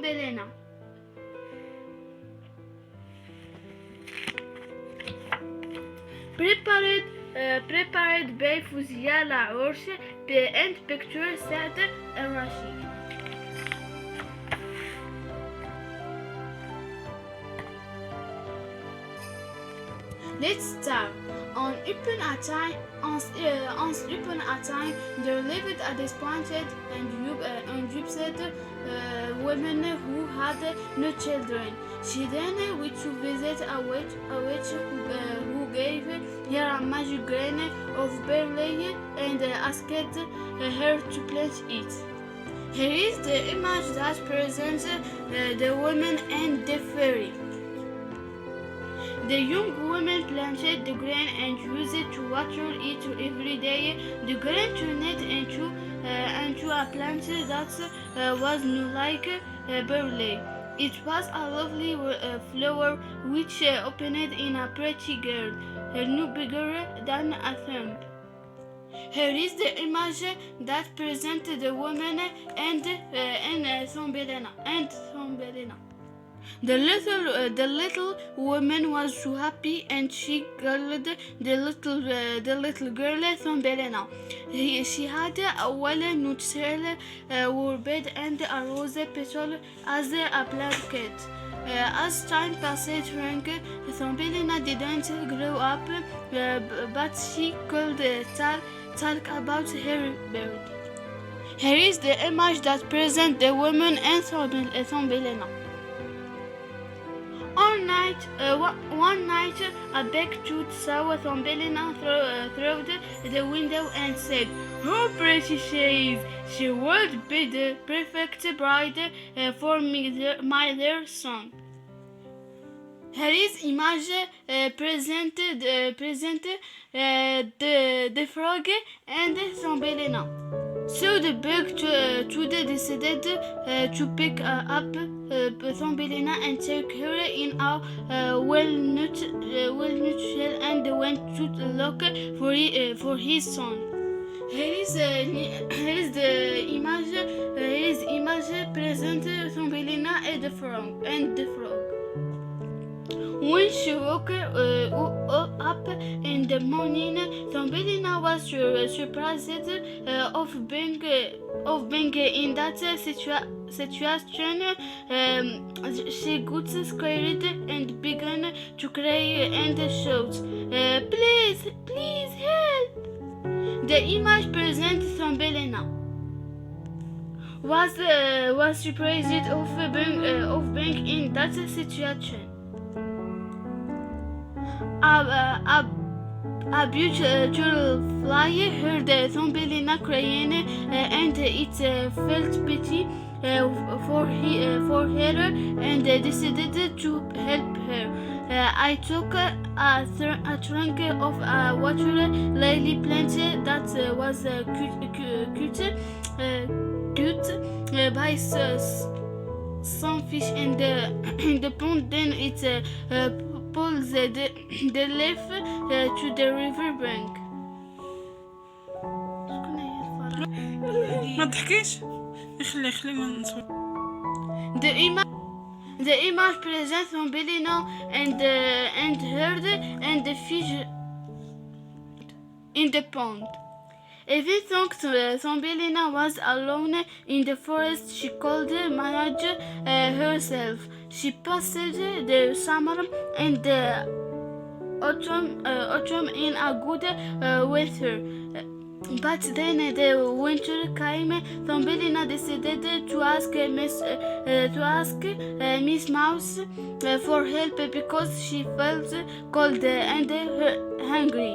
Thumbelina. Prepared by Fuzia Laourche and picture Saad Rashid. Let's start. Once upon a time, there lived a disappointed and upset woman who had no children. She then went to visit a witch who gave her a magic grain of barley and asked her to plant it. Here is the image that presents the woman and the fairy. The young woman planted the grain and used it to water it every day. The grain turned into a plant that was not like barley. It was a lovely flower which opened in a pretty girl, no bigger than a thumb. Here is the image that presents the woman and Thumbelina. The little woman was so happy, and she called the little girl Thumbelina. She had a walnut shell bed and a rose petal as a blanket. As time passed, Thumbelina didn't grow up, but she could talk about her bird. Here is the image that presents the woman and Thumbelina. One night, a big tooth saw Thumbelina through the window and said, "How pretty she is! She would be the perfect bride for my dear son." Here is image presented the frog and Thumbelina. So the big tooth decided to pick up Thumbelina and take her in a walnut shell and went to look for his son. Here is the image present Thumbelina and the frog. When she woke up in the morning, Thumbelina was surprised of being in that situation. She got scared and began to cry and shout, "Please help!" The image presents Thumbelina was surprised of being in that situation. A beautiful fly heard Thumbelina crying, and it felt pity for her and decided to help her. I took a trunk of a water lily plant that was caught by some fish in the pond. Then it pulls the leaf to the river bank. ما تحكيش خلي نصور. The image presents Thumbelina and herd and the fish in the pond. Even though Thumbelina was alone in the forest, she could manage herself. She passed the summer and the autumn in a good weather. But then the winter came. Thumbelina decided to ask Miss Mouse for help because she felt cold and hungry.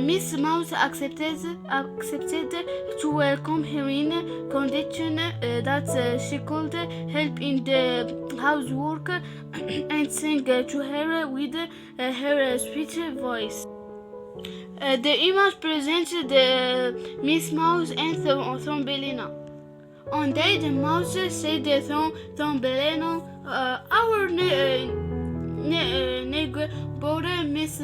Miss Mouse accepted to welcome her in condition that she could help in the housework and sing to her with her sweet voice. The image presents the Miss Mouse and Thumbelina. One day the mouse said to Thumbelina, "Our neighbor Miss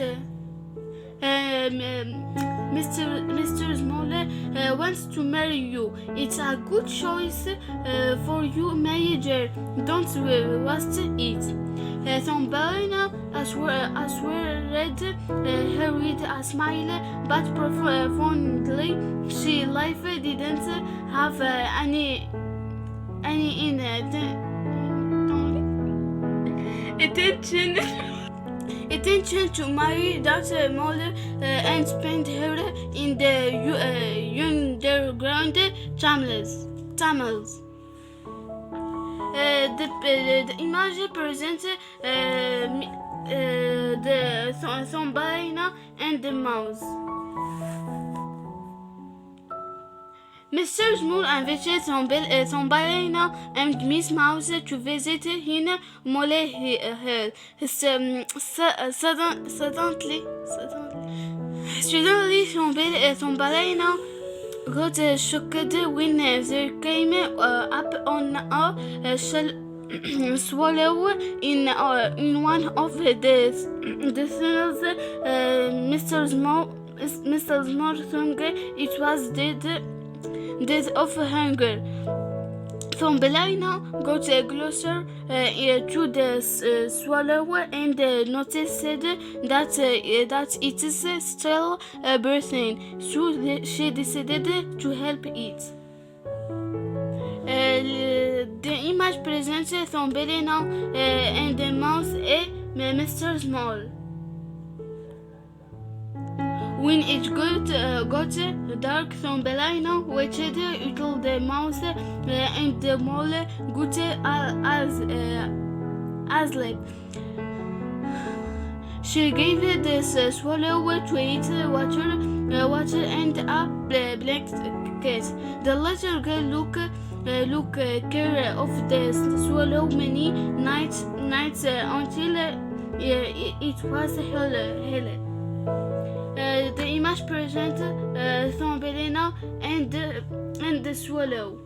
Mr. Small wants to marry you. It's a good choice for you, Major. Don't waste it. Thumbelina assured her with a smile, but profoundly she life didn't have any intention to marry Dr. Muller and spend her in the underground tunnels. The image presents the Thumbelina and the mouse. Mr. Small invited Thumbelina and Miss Mouse to visit in Mole Hill. Suddenly, Thumbelina got shocked when there came up on a swallow in one of the tunnels. Mr. Small thought it was dead of hunger. Thumbelina got closer to the swallow and noticed that it is still breathing, so she decided to help it. The image presents Thumbelina and the mouse and Mr. Small. When it got dark, Thumbelina waited until the mouse and the mole got asleep. She gave the swallow to eat water and a blanket. The little girl took care of the swallow many nights until it was healed. The image presents Thumbelina and the swallow.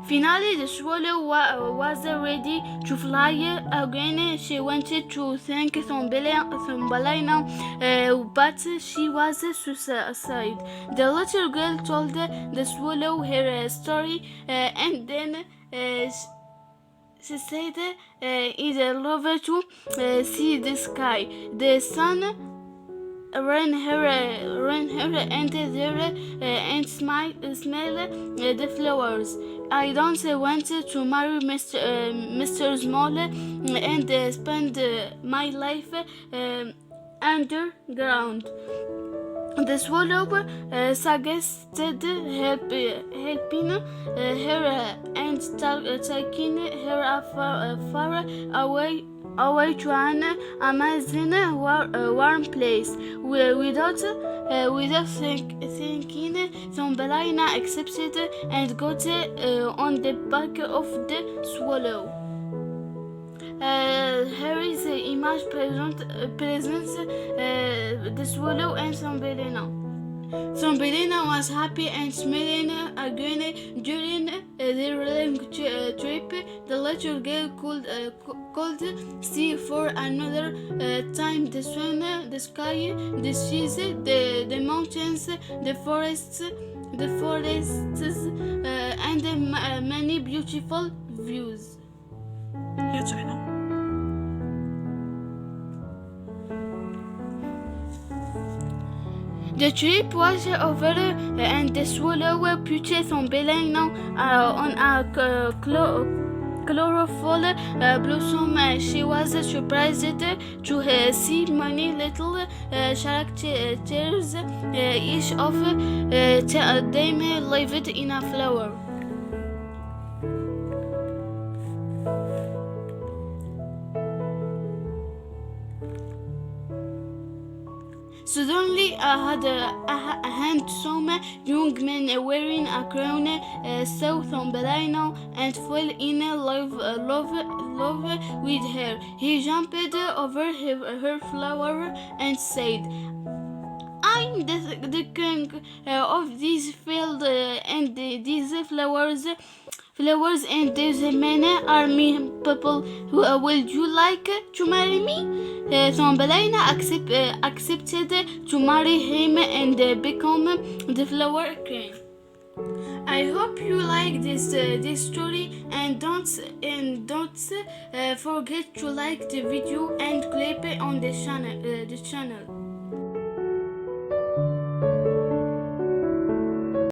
Finally, the swallow was ready to fly again. She wanted to thank Thumbelina, but she was suicide. The little girl told the swallow her story, and then she said it loved to see the sky. The sun ran her and there and smell the flowers. I don't want to marry Mr. Small and spend my life underground. The swallow suggested helping her and taking her far away to an amazing warm place. Without thinking, Thumbelina accepted and got on the back of the swallow. Here is the image presents the swallow and Thumbelina. Thumbelina was happy and smiling again during their long trip. The little girl could see for another time the sun, the sky, the seas, the mountains, the forests, and many beautiful views. Jetzt einer. The trip was over and the swallow put Thumbelina on a colorful blossom. She was surprised to see many little characters, each of them lived in a flower. Suddenly, a handsome young man wearing a crown saw Thumbelina and fell in love with her. He jumped over her flower and said, "I'm the king of this field and these flowers. flowers and these men are me people who will you like to marry me? Thumbelina accepted to marry him and become the flower queen. I hope you like this story and don't forget to like the video and click on the channel.